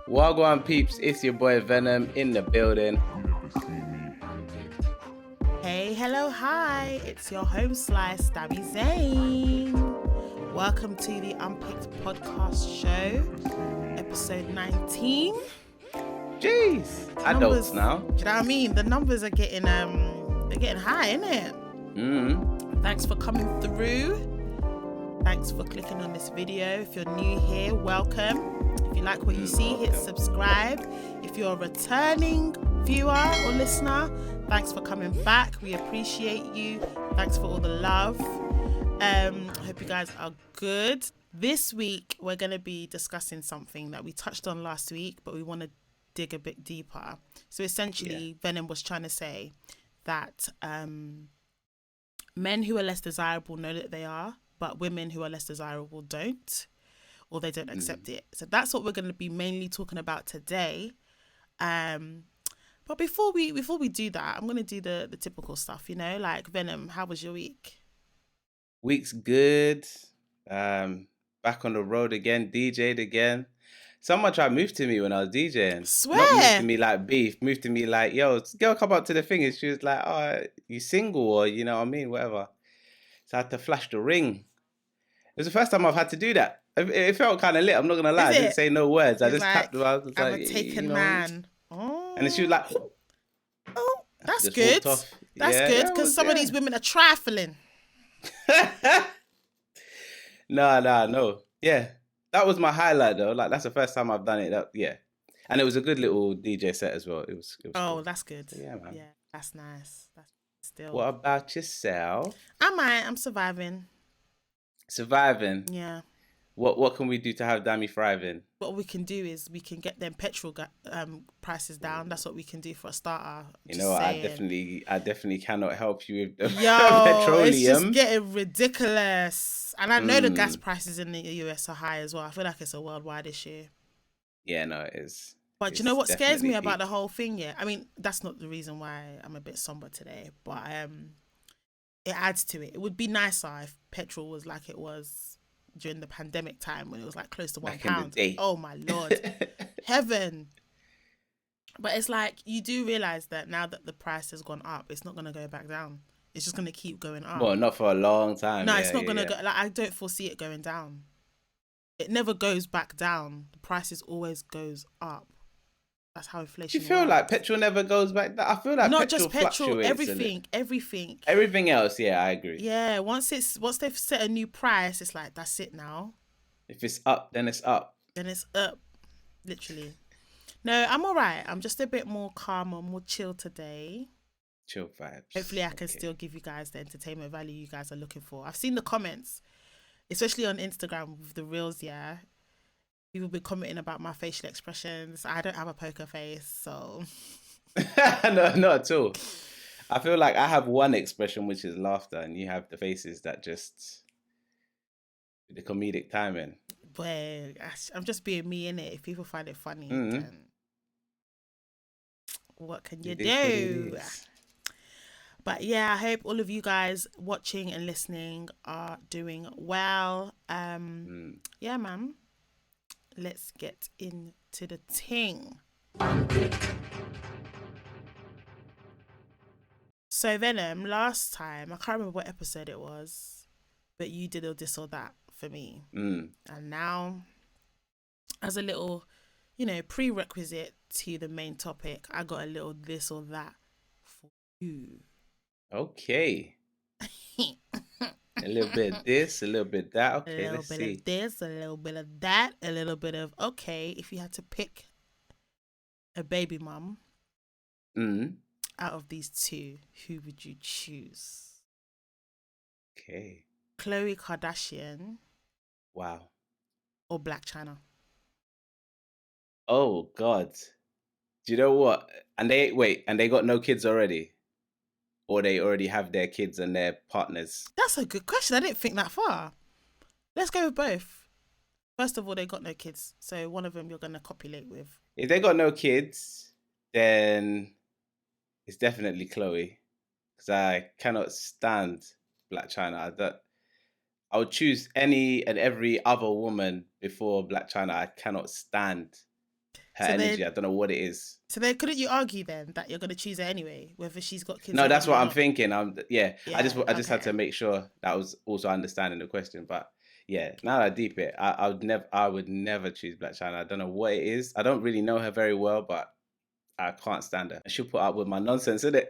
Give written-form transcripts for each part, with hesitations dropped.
Wagwan peeps, it's your boy Venom in the building. Hey, hello, hi, it's your home slice, Dabby Zane. Welcome to the Unpicked podcast show, episode 19. Jeez, adults now. Do you know what I mean? The numbers are getting they're getting high, innit? Thanks for coming through. Thanks for clicking on this video. If you're new here, welcome. If you like what you see, hit subscribe. If you're a returning viewer or listener, thanks for coming back. We appreciate you. Thanks for all the love. I hope you guys are good. This week, we're going to be discussing something that we touched on last week, but we want to dig a bit deeper. So essentially, Venom was trying to say that men who are less desirable know that they are, but women who are less desirable don't, or they don't accept it. So that's what we're going to be mainly talking about today. But before we do that, I'm going to do the typical stuff, you know, like Venom, how was your week? Week's good. Back on the road again, DJ'd again. Someone tried to move to me when I was DJing. Swear. Not move to me like beef, move to me like, yo, girl, come up to the thing. And she was like, oh, you single or, you know what I mean, whatever. So I had to flash the ring. It was the first time I've had to do that. It felt kind of lit. I'm not going to lie. I didn't say no words. I just tapped the... I was I'm like, a taken man. Oh. And then she was like... Oh, that's good. That's good, because some of these women are trifling. No. Yeah. That was my highlight, though. Like, that's the first time I've done it. Yeah. And it was a good little DJ set as well. It was cool. That's good. So, yeah, man. Yeah, that's nice. That's still... What about yourself? I'm surviving. Surviving? Yeah. What can we do to have Dammy thriving? What we can do is we can get them petrol prices down. That's what we can do for a starter. You know, I definitely cannot help you with the petroleum. It's just getting ridiculous. And I know the gas prices in the US are high as well. I feel like it's a worldwide issue. Yeah, no, it is. But you know what scares me about the whole thing? Yeah, I mean, that's not the reason why I'm a bit somber today, but it adds to it. It would be nicer if petrol was like it was during the pandemic time when it was like close to £1. Oh my Lord. Heaven. But it's like, you do realise that now that the price has gone up, it's not going to go back down. It's just going to keep going up. Well, not for a long time. No, it's not going to go. Like, I don't foresee it going down. It never goes back down. The prices always goes up. That's how inflation works. Do you feel like petrol never goes back down? I feel like not petrol just petrol, everything. Everything else, yeah, I agree. Yeah, once they've set a new price, it's like, that's it now. If it's up, then it's up. Then it's up, literally. No, I'm all right. I'm just a bit more calm or more chill today. Chill vibes. Hopefully I can still give you guys the entertainment value you guys are looking for. I've seen the comments, especially on Instagram with the reels, yeah. People be commenting about my facial expressions. I don't have a poker face, so... No, not at all. I feel like I have one expression, which is laughter, and you have the faces that just... the comedic timing. But I'm just being me, innit? If people find it funny, then what can you do? But yeah, I hope all of you guys watching and listening are doing well. Yeah, man. Let's get into the ting. So Venom, last time, I can't remember what episode it was, but you did this or that for me. And now, as a little, prerequisite to the main topic, I got a little this or that for you. Okay. A little bit of this, a little bit of that. Okay, let's see. A little bit of this, a little bit of that, a little bit of, okay, if you had to pick a baby mum out of these two, who would you choose? Okay. Khloe Kardashian. Wow. Or Black China. Oh, God. Do you know what? And they got no kids already? Or they already have their kids and their partners? That's a good question. I didn't think that far. Let's go with both. First of all, they got no kids. So one of them you're going to copulate with. If they got no kids, then it's definitely Khloe. Because I cannot stand Black China. I would choose any and every other woman before Black China. I cannot stand her energy. I don't know what it is. So then, couldn't you argue then that you're gonna choose her anyway, whether she's got kids? No, that's what or I'm not? thinking. Yeah, I just had okay. to make sure that was also understanding the question. But yeah, now that I deep it, I would never choose Black China. I don't know what it is. I don't really know her very well, but I can't stand her. She'll put up with my nonsense, innit?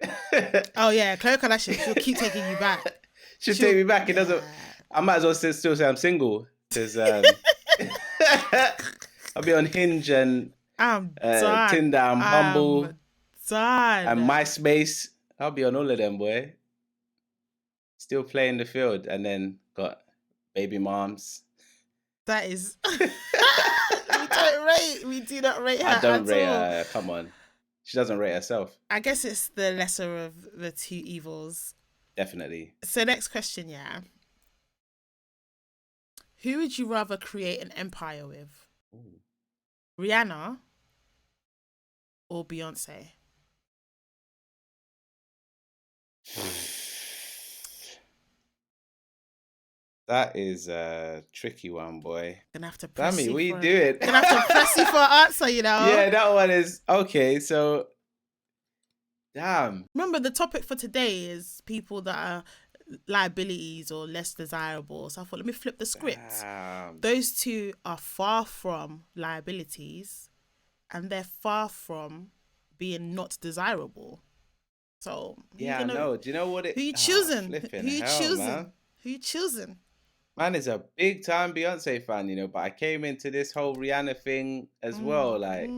Oh yeah, Khloe Kardashian. She'll keep taking you back. She'll take me back. It doesn't. I might as well still say I'm single because I'll be on Hinge and I'm done. Tinder and Bumble Done. and MySpace. I'll be on all of them, boy. Still playing the field, and then got baby moms. That is. We do not rate her. I don't rate all. her. Come on, she doesn't rate herself. I guess it's the lesser of the two evils. Definitely. So next question, yeah. Who would you rather create an empire with? Ooh. Rihanna or Beyonce? That is a tricky one, boy. Gonna have to press Sammy, you what for you doing? Gonna have to press you for an answer, you know. Yeah, that one is okay. So, damn. Remember, the topic for today is people that are liabilities or less desirable. So I thought, let me flip the script. Damn. Those two are far from liabilities, and they're far from being not desirable. So Yeah, I know. Do you know what it? Who you choosing? Flipping Who you hell, choosing? man. Who you choosing? Man is a big time Beyonce fan, you know, but I came into this whole Rihanna thing as well, like.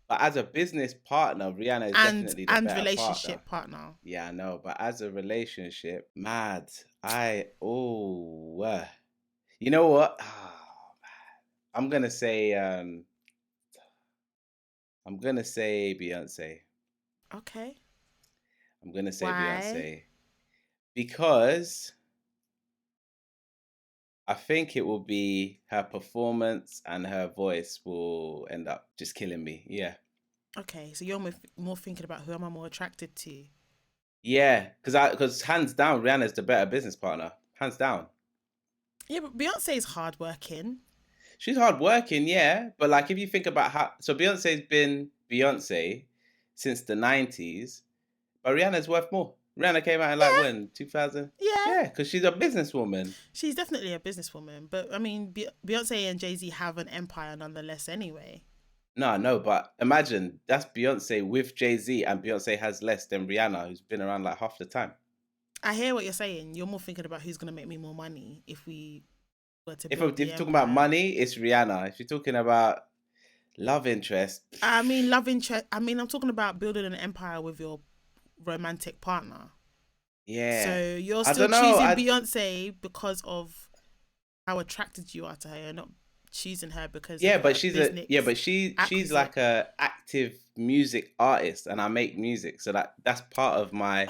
But as a business partner, Rihanna is definitely the better relationship partner. Yeah, I know, but as a relationship, mad. You know what? Oh, man. I'm gonna say Beyonce. Okay. I'm gonna say Why? Beyonce because I think it will be her performance and her voice will end up just killing me. Yeah. Okay, so you're more thinking about who am I more attracted to? Yeah, because hands down, Rihanna's the better business partner. Hands down. Yeah, but Beyonce is hardworking. She's hardworking, yeah. But like, if you think about so Beyonce's been Beyonce since the 90s, but Rihanna's worth more. Rihanna came out in like when 2000. Yeah, because she's a businesswoman. She's definitely a businesswoman, but I mean, Beyonce and Jay-Z have an empire nonetheless, anyway. No, but imagine that's Beyonce with Jay-Z, and Beyonce has less than Rihanna, who's been around like half the time. I hear what you're saying. You're more thinking about who's gonna make me more money if we were to. If you're talking about money, it's Rihanna. If you're talking about love interest, I mean love interest. I mean, I'm talking about building an empire with your romantic partner. Yeah. So you're still choosing Beyonce because of how attracted you are to her. You're not choosing her because she's like a active music artist, and I make music, so that's part of my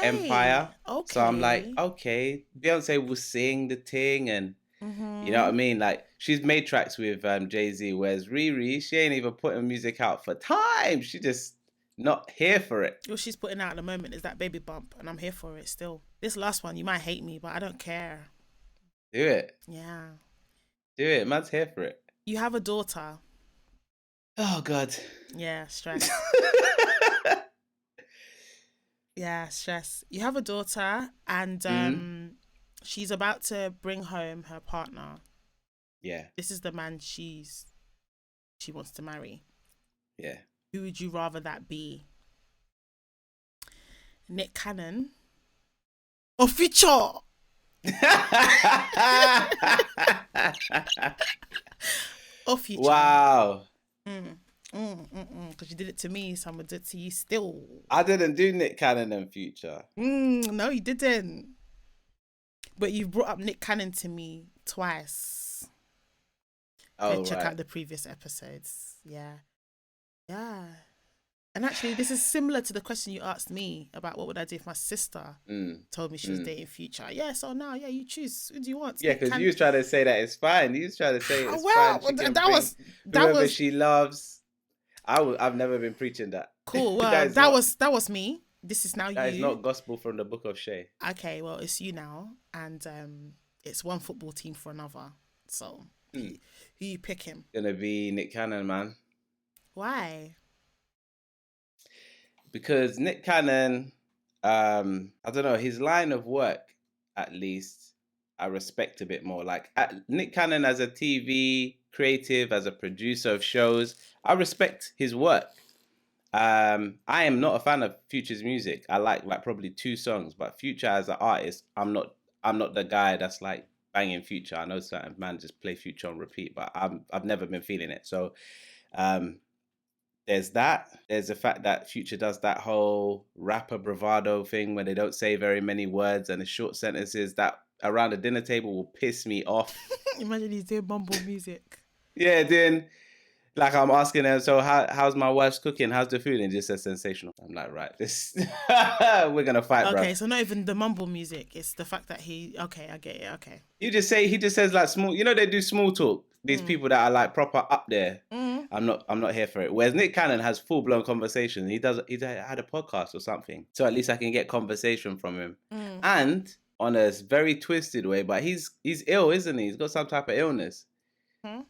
empire. Okay. So I'm like, okay, Beyonce will sing the thing, and you know what I mean. Like, she's made tracks with Jay-Z, whereas Riri, she ain't even putting music out for time. She just not here for it. What she's putting out at the moment is that Baby Bump, and I'm here for it still. This last one, you might hate me, but I don't care. Do it. Yeah. Do it. Man's here for it. You have a daughter. Oh, God. Yeah, stress. Yeah, stress. You have a daughter, and she's about to bring home her partner. Yeah. This is the man she wants to marry. Yeah. Who would you rather that be? Nick Cannon or Future? Or Future? Wow. Because you did it to me, so I'm gonna do it to you still. I didn't do Nick Cannon and Future. No, you didn't. But you've brought up Nick Cannon to me twice. Oh, check out the previous episodes. Yeah. And actually, this is similar to the question you asked me about what would I do if my sister told me she was dating Future. Yeah, so now, you choose. Who do you want? Yeah, because you was trying to say that it's fine. You was trying to say it's fine. That was she loves. I've never been preaching that. Cool. Well, that was me. This is now you. That is not gospel from the book of Shay. Okay, well, it's you now, and it's one football team for another. So who you picking? Gonna be Nick Cannon, man. Why? Because Nick Cannon, I don't know, his line of work, at least, I respect a bit more. Like Nick Cannon as a TV creative, as a producer of shows, I respect his work. I am not a fan of Future's music. I like probably 2 songs, but Future as an artist, I'm not the guy that's like banging Future. I know certain man just play Future on repeat, but I've never been feeling it. So um there's that. There's the fact that Future does that whole rapper bravado thing where they don't say very many words and the short sentences that around the dinner table will piss me off. Imagine he's doing mumble music. Yeah, then like I'm asking them, so how's my wife's cooking? How's the food? And just says sensational. I'm like, right, this we're gonna fight, bro. Okay, so not even the mumble music. It's the fact that I get it. Okay. He just says like small. You know they do small talk. These people that are like proper up there. I'm not here for it. Whereas Nick Cannon has full blown conversation. He's had a podcast or something, so at least I can get conversation from him. And on a very twisted way, but he's ill, isn't he? He's got some type of illness.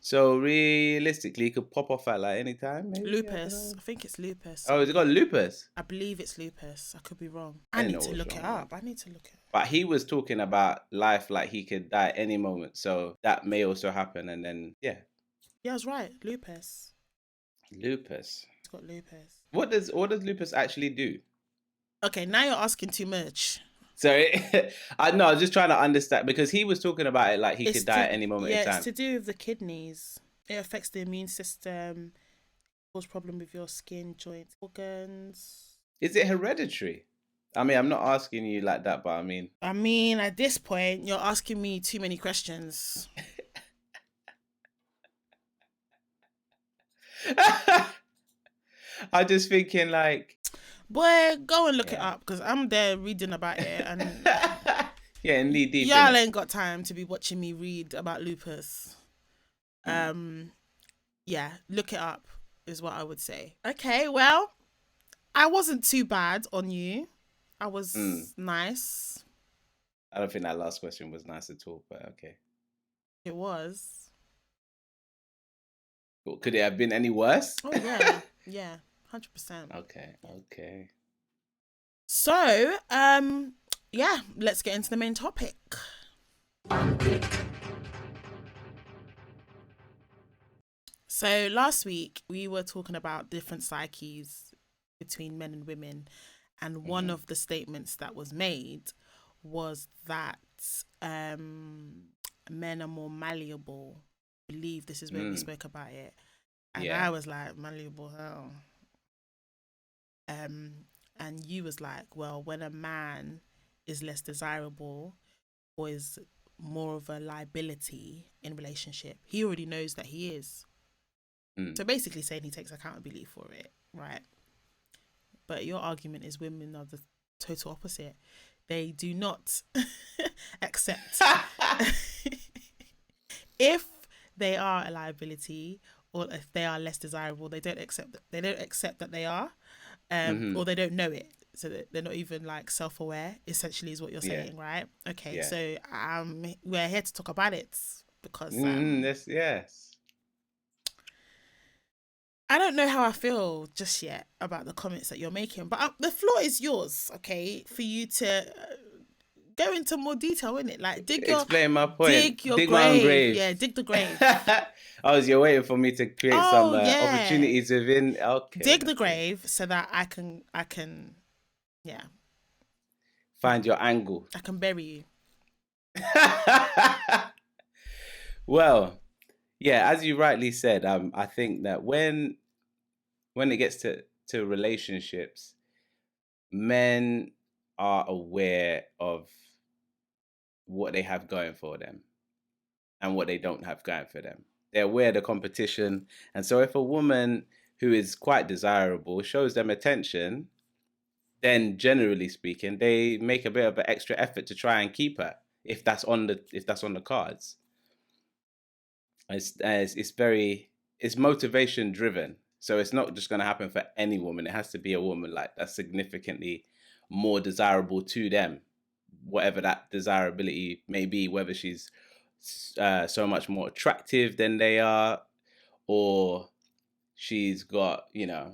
So realistically, he could pop off at like any time. Maybe? Lupus. I think it's lupus. Oh, has he got lupus? I believe it's lupus. I could be wrong. I need to look it up. But he was talking about life like he could die any moment. So that may also happen. And then, yeah. Yeah, I was right. Lupus. Lupus. It's got lupus. What does lupus actually do? Okay, now you're asking too much. Sorry. I was just trying to understand because he was talking about it like he could die at any moment in time. Yeah, it's to do with the kidneys. It affects the immune system, cause problem with your skin, joints, organs. Is it hereditary? I mean, I'm not asking you like that, but I mean, at this point, you're asking me too many questions. I'm just thinking like, boy, go and look it up because I'm there reading about it and yeah, knee deep. Y'all ain't got time to be watching me read about lupus. Yeah, look it up is what I would say. Okay, well, I wasn't too bad on you. I was nice. I don't think that last question was nice at all, but okay. It was. Well, could it have been any worse? Oh yeah, yeah, 100%. Okay. So, yeah, let's get into the main topic. Unpick. So last week we were talking about different psyches between men and women, and one of the statements that was made was that men are more malleable. I believe this is where we spoke about it, and I was like, malleable hell. And you was like, well, when a man is less desirable or is more of a liability in relationship, he already knows that he is. So basically saying he takes accountability for it, right? But your argument is women are the total opposite. They do not accept if they are a liability or if they are less desirable. They don't accept that they are, or they don't know it. So that they're not even like self-aware. Essentially, is what you're saying, right? Okay, so we're here to talk about it because yes. I don't know how I feel just yet about the comments that you're making, but the floor is yours, okay, for you to go into more detail, innit? Like, explain my point. Dig your grave. My own grave. Yeah, dig the grave. You're waiting for me to create some opportunities within. Okay. Dig the grave so that I can, find your angle. I can bury you. Well, yeah, as you rightly said, I think that when it gets to relationships, men are aware of what they have going for them and what they don't have going for them. They're aware of the competition. And so if a woman who is quite desirable shows them attention, then generally speaking, they make a bit of an extra effort to try and keep her if that's on the cards. It's motivation driven. So it's not just going to happen for any woman. It has to be a woman like that's significantly more desirable to them, whatever that desirability may be, whether she's so much more attractive than they are, or she's got, you know,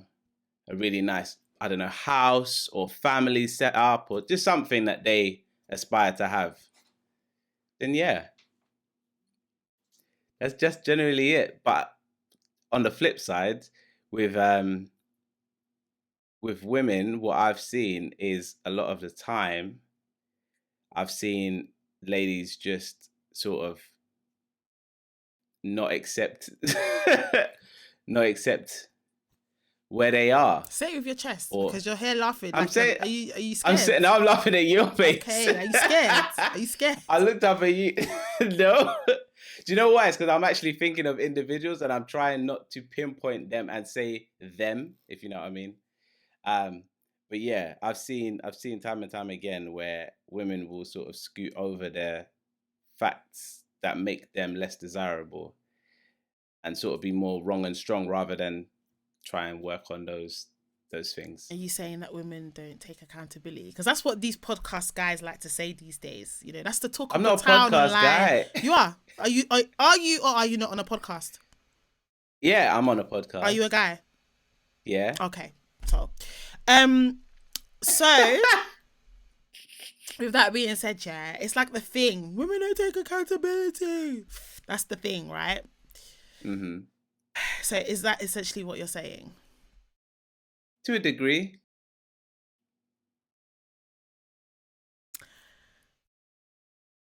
a really nice, I don't know, house or family set up or just something that they aspire to have, then yeah, that's just generally it. But on the flip side, with women, what I've seen is a lot of the time, I've seen ladies just sort of not accept, not accept where they are. Say it with your chest, Or because you're here laughing. I'm like, saying, are you scared? I'm sitting now. I'm laughing at your face. Okay, are you scared? Are you scared? I looked up at you. No. Do you know why? It's because I'm actually thinking of individuals, and I'm trying not to pinpoint them and say them, if you know what I mean. But yeah, I've seen time and time again where women will sort of scoot over their facts that make them less desirable and sort of be more wrong and strong rather than try and work on those things. Are you saying that women don't take accountability? Because that's what these podcast guys like to say these days. You know, that's the talk of the town online. I'm not a podcast guy. You are. Are you or are you not on a podcast? Yeah, I'm on a podcast. Are you a guy? Yeah. Okay. So, with that being said, yeah, it's like the thing. Women don't take accountability. That's the thing, right? Mm-hmm. So is that essentially what you're saying? To a degree.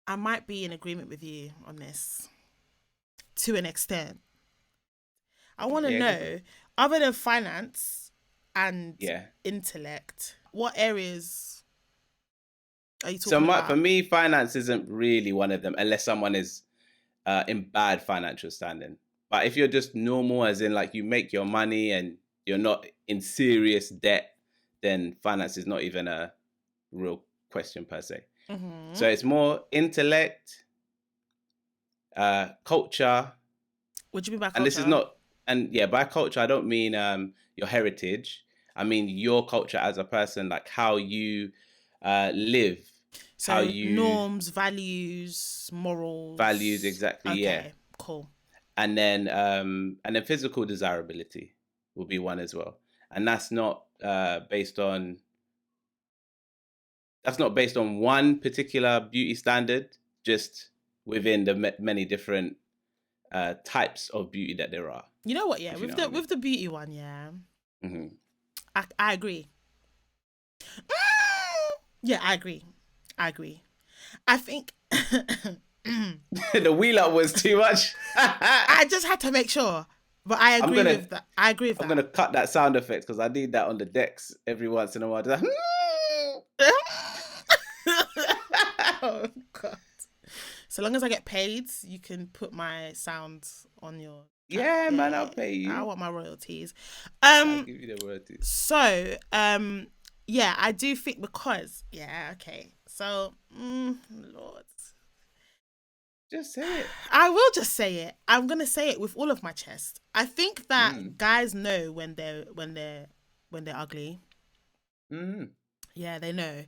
I might be in agreement with you on this. To an extent. I want to know, other than finance and intellect, what areas are you talking about? For me, finance isn't really one of them, unless someone is in bad financial standing. But if you're just normal, as in like you make your money and you're not in serious debt, then finance is not even a real question per se. Mm-hmm. So it's more intellect, culture. What do you mean by culture? And this is not, and yeah, by culture, I don't mean your heritage. I mean your culture as a person, like how you live. So how you norms, values, morals. Values, exactly, okay, yeah. Cool. And then physical desirability will be one as well. And that's not based on one particular beauty standard, just within the many different types of beauty that there are. You know what? Yeah, with the beauty one, yeah. Mm-hmm. I agree. Yeah, I agree. I think the wheel up was too much. I just had to make sure. But I agree with that. I'm going to cut that sound effect because I need that on the decks every once in a while. Like, oh, God. So long as I get paid, you can put my sound on your... Yeah, man, I'll pay you. I want my royalties. I'll give you the royalties. So, yeah, I do think because... Yeah, okay. So, Lord... Just say it. I will just say it. I'm gonna say it with all of my chest. I think that guys know when they're ugly. Mm. Yeah, they know,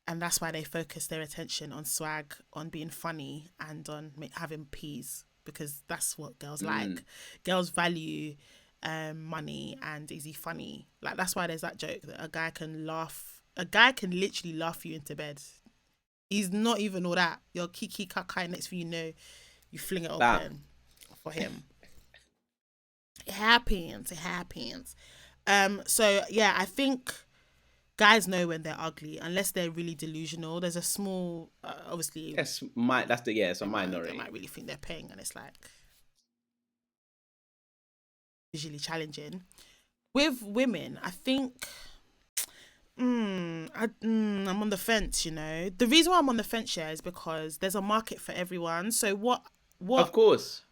and that's why they focus their attention on swag, on being funny, and on having peas, because that's what girls like. Girls value money and is he funny? Like that's why there's that joke that a guy can literally laugh you into bed. He's not even all that. You're kiki kakai, next thing you know, you fling it open for him. It happens. So yeah, I think guys know when they're ugly, unless they're really delusional. There's a small, obviously. Yes, it's a minority. They might really think they're paying, and it's like visually challenging. With women, I think. I'm on the fence, you know. The reason why I'm on the fence here is because there's a market for everyone. So what? Of course.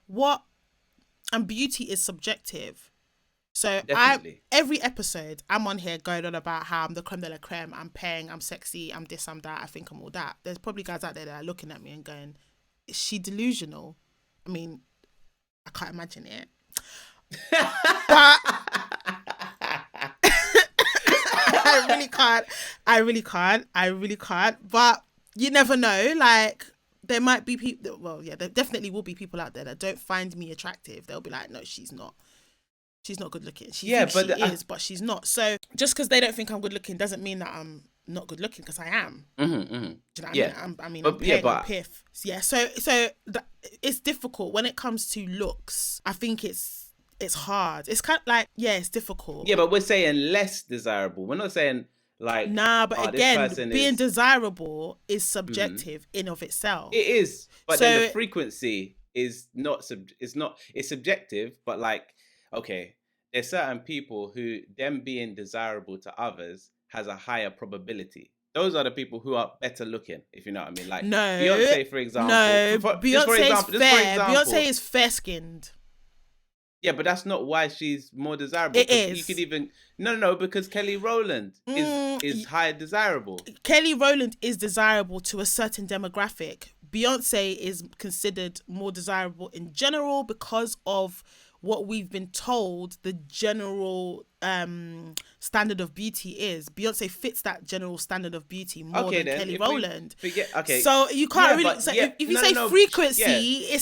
And beauty is subjective. So definitely. Every episode, I'm on here going on about how I'm the creme de la creme. I'm paying. I'm sexy. I'm this. I'm that. I think I'm all that. There's probably guys out there that are looking at me and going, "Is she delusional?" I mean, I can't imagine it. But I really can't. But you never know. Like, there might be people, well, yeah, there definitely will be people out there that don't find me attractive. They'll be like, no, she's not She's not good looking. She Yeah, thinks but she is, but she's not. So just because they don't think I'm good looking doesn't mean that I'm not good looking, because I am. Do you know what I mean? I'm paying on piff. Yeah. So it's difficult when it comes to looks. I think it's hard. It's kind of like, it's difficult. Yeah, but we're saying less desirable. We're not saying like, but again, being desirable is subjective in of itself. It is, but then the frequency is not it's subjective, but like, okay, there's certain people who them being desirable to others has a higher probability. Those are the people who are better looking, if you know what I mean. Like Beyonce, for example. Beyonce is fair. Beyonce is fair skinned. Yeah, but that's not why she's more desirable. It is. You could even no, because Kelly Rowland is higher desirable. Kelly Rowland is desirable to a certain demographic. Beyonce is considered more desirable in general because of what we've been told the general standard of beauty is. Beyonce fits that general standard of beauty more than Kelly Rowland. So you can't really. So if you say frequency,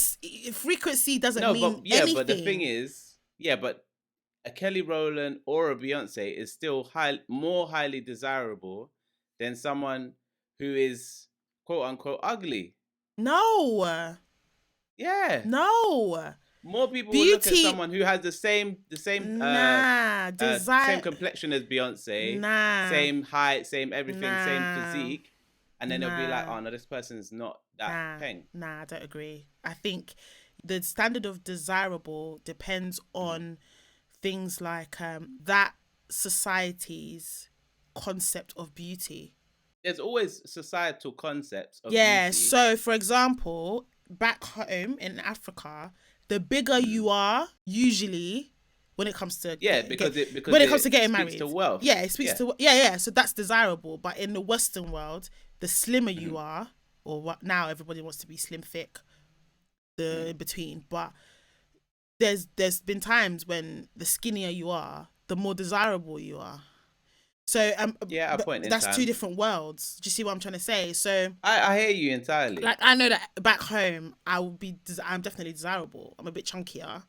frequency doesn't mean anything. But the thing is, but a Kelly Rowland or a Beyonce is still more highly desirable than someone who is quote unquote ugly. No. Yeah. No. More people will look at someone who has the same same complexion as Beyonce, same height, same everything, same physique, and then they'll be like, oh no, this person's not that thing. I don't agree. I think the standard of desirable depends on things like that society's concept of beauty. There's always societal concepts of beauty. So for example, back home in Africa, the bigger you are, usually, when it comes to because when it comes to getting married, to wealth. It speaks to So that's desirable. But in the Western world, the slimmer you are, or what now everybody wants to be slim, thick, the in between. But there's been times when the skinnier you are, the more desirable you are. So a point in that's time. two different worlds. Do you see what I'm trying to say? So I hear you entirely. Like, I know that back home I'm definitely desirable. I'm a bit chunkier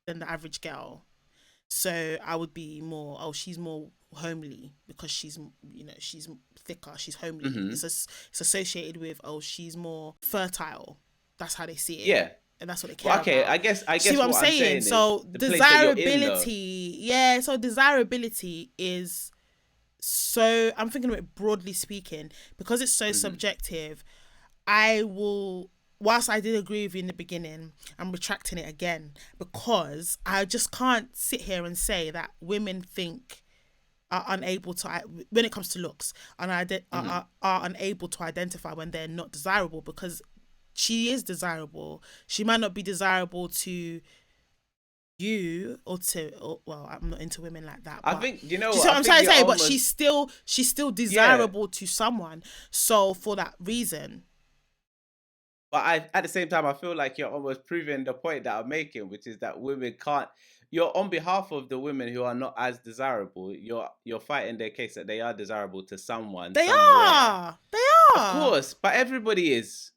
than the average girl, so I would be more. She's more homely because she's thicker. She's homely. It's associated with she's more fertile. That's how they see it. Yeah. And that's what they care about. I guess see what I'm saying? So desirability, so desirability is. So I'm thinking of it broadly speaking, because it's so subjective. Whilst I did agree with you in the beginning, I'm retracting it again, because I just can't sit here and say that women are unable to, when it comes to looks, and are unable to identify when they're not desirable, because she is desirable. She might not be desirable to you well, I'm not into women like that. I think you know what I'm trying to say, but she's still desirable to someone. So for that reason. But at the same time, I feel like you're almost proving the point that I'm making, which is that women can't. You're on behalf of the women who are not as desirable. You're fighting their case that they are desirable to someone. They are. Of course, but everybody is.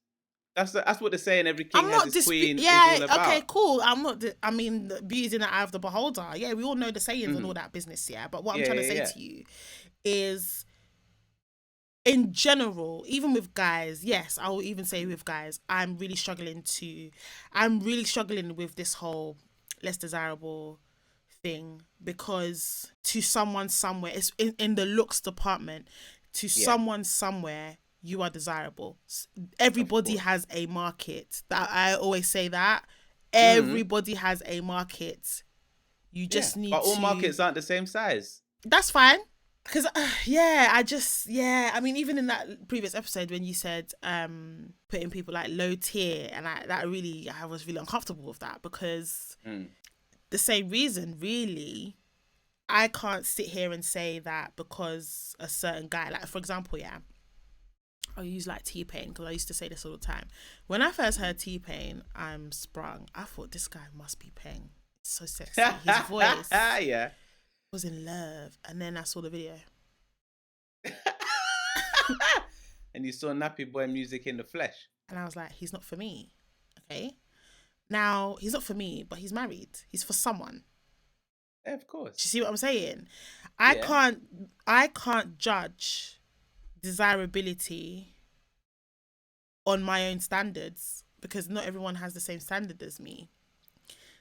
That's what they're saying. Every king has his queen. Yeah, okay, cool. I mean, the beauty's in the eye of the beholder. Yeah, we all know the sayings and all that business. Yeah, but what I'm trying to say to you is, in general, even with guys, yes, I will even say with guys, I'm really struggling with this whole less desirable thing, because to someone somewhere, it's in the looks department, to someone somewhere, you are desirable. Everybody has a market. That I always say that. Everybody has a market. You just need to... But all markets aren't the same size. That's fine. Because, I mean, even in that previous episode when you said putting people like low tier, and I was really uncomfortable with that, because the same reason, really, I can't sit here and say that because a certain guy, like, for example, I'll use like TPain, because I used to say this all the time. When I first heard TPain, I'm sprung. I thought, this guy must be Pain. It's so sexy. His voice. Yeah. Was in love. And then I saw the video. And you saw Nappy Boy music in the flesh. And I was like, he's not for me. Okay. Now, he's not for me, but he's married. He's for someone. Yeah, of course. Do you see what I'm saying? Yeah. I can't judge desirability on my own standards because not everyone has the same standard as me.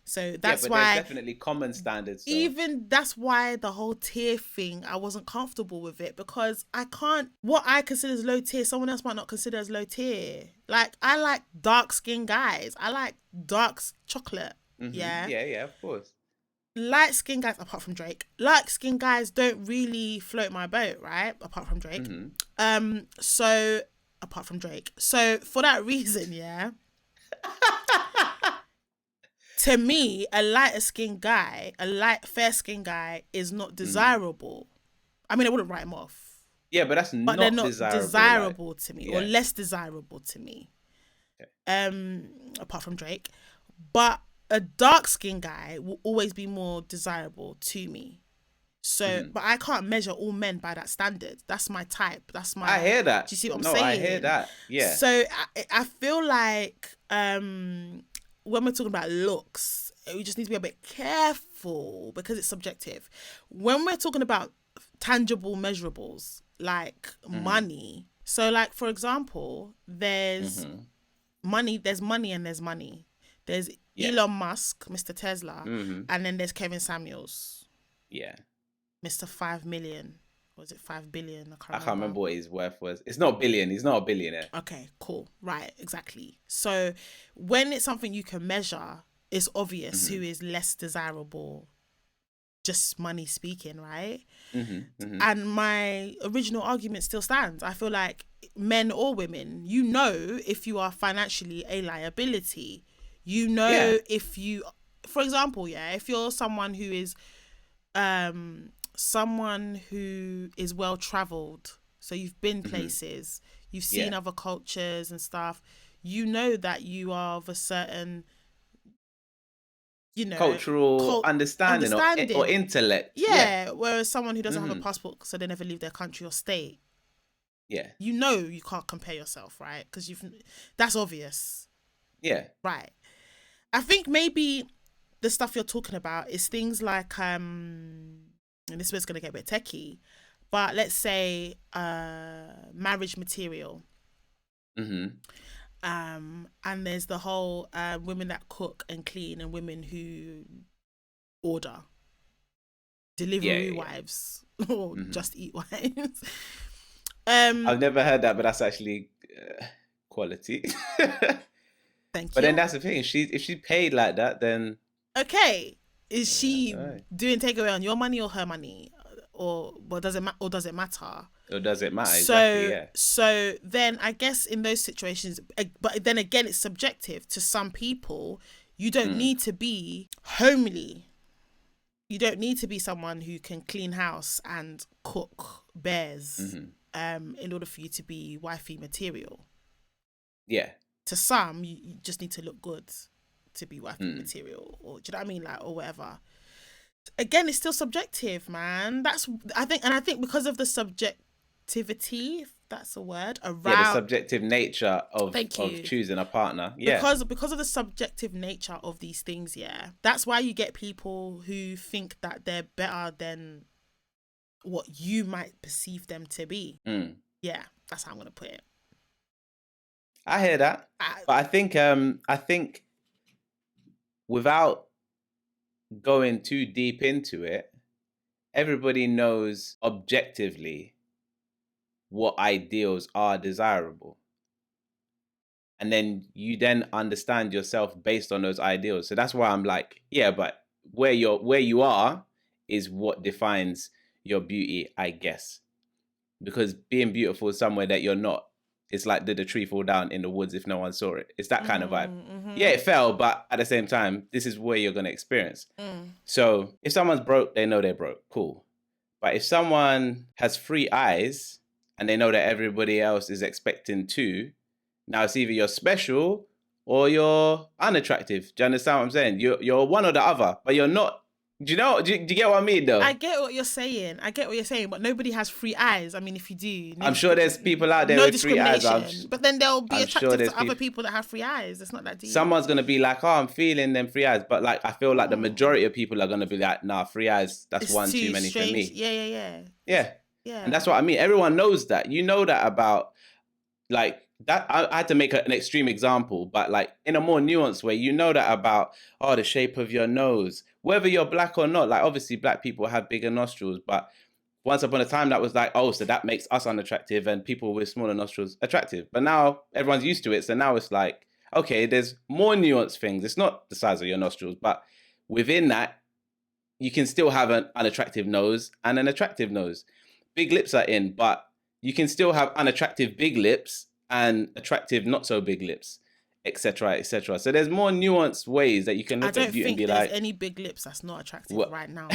So Yeah, that's but there's why definitely common standards though. even that's why the whole tier thing, I wasn't comfortable with it because I can't, what I consider as low tier, someone else might not consider as low tier. Like, I like dark skinned guys. I like chocolate. Yeah. Yeah, yeah, of course. Light skinned guys, apart from Drake, light skinned guys don't really float my boat, right? Apart from Drake. So apart from Drake. So for that reason, yeah. To me, a lighter skinned guy, fair skinned guy is not desirable. I mean, I wouldn't write him off. Yeah, but that's But they're not not desirable to me, or less desirable to me. Okay. Apart from Drake. But a dark skinned guy will always be more desirable to me. So, but I can't measure all men by that standard. That's my type. That's my. I hear that. Do you see what I'm saying? No, I hear that. Yeah. So I feel like when we're talking about looks, we just need to be a bit careful because it's subjective. When we're talking about tangible measurables like money, so like for example, there's money and there's money. There's Elon Musk, Mr. Tesla, and then there's Kevin Samuels. Yeah. Mr. 5 million. Was it 5 billion? I can't remember what his worth was. It's not billion. He's not a billionaire. Okay, cool. Right, exactly. So when it's something you can measure, it's obvious who is less desirable, just money speaking, right? And my original argument still stands. I feel like men or women, you know if you are financially a liability. You know if you, for example, if you're someone who is well traveled, so you've been places, you've seen other cultures and stuff, you know that you are of a certain, cultural understanding. Or intellect. Whereas someone who doesn't have a passport, so they never leave their country or state, you can't compare yourself, right? Because that's obvious. Right. I think maybe the stuff you're talking about is things like and this was going to get a bit techie, but let's say marriage material. And there's the whole women that cook and clean and women who order, delivery wives or just eat wives. I've never heard that, but that's actually quality. Thank you. But then that's the thing. If she paid like that, then okay. Is she doing takeaway on your money or her money, or does it matter? Or does it matter? Exactly. So then I guess in those situations, but then again, it's subjective. To some people, you don't need to be homely. You don't need to be someone who can clean house and cook bears in order for you to be wifey material. Yeah. To some, you just need to look good to be wifey material, or do you know what I mean, like, or whatever. Again, it's still subjective, man. I think because of the subjectivity, if that's a word, around the subjective nature of choosing a partner. Yeah. Because of the subjective nature of these things, that's why you get people who think that they're better than what you might perceive them to be. Yeah, that's how I'm gonna put it. I hear that, but I think without going too deep into it, everybody knows objectively what ideals are desirable, and then you understand yourself based on those ideals. So that's why I'm like, but where you are is what defines your beauty, I guess, because being beautiful is somewhere that you're not. It's like, did the tree fall down in the woods if no one saw it? It's that kind of vibe. Yeah, it fell, but at the same time, this is where you're going to experience. So if someone's broke, they know they're broke. Cool. But if someone has 3 eyes and they know that everybody else is expecting 2, now it's either you're special or you're unattractive. Do you understand what I'm saying? You're one or the other, but you're not Do you get what I mean, though? I get what you're saying. But nobody has free eyes. I mean, if you do, I'm sure there's people out there no with free eyes. discrimination. But then they'll be I'm attracted sure to other people that have free eyes. It's not that deep. Someone's gonna be like, "Oh, I'm feeling them free eyes," but like, I feel like the majority of people are gonna be like, "Nah, free eyes. That's It's one too too many strange. for me." Yeah. And that's what I mean. Everyone knows that. You know that about like that. I had to make an extreme example, but like in a more nuanced way, you know that about the shape of your nose, whether you're black or not. Like obviously, black people have bigger nostrils, but once upon a time that was like, so that makes us unattractive and people with smaller nostrils attractive. But now everyone's used to it, so now it's like, okay, there's more nuanced things. It's not the size of your nostrils, but within that, you can still have an unattractive nose and an attractive nose. Big lips are in, but you can still have unattractive big lips and attractive not so big lips, etc., etc. So there's more nuanced ways that you can look at beauty and be like, I don't think there's any big lips that's not attractive right now.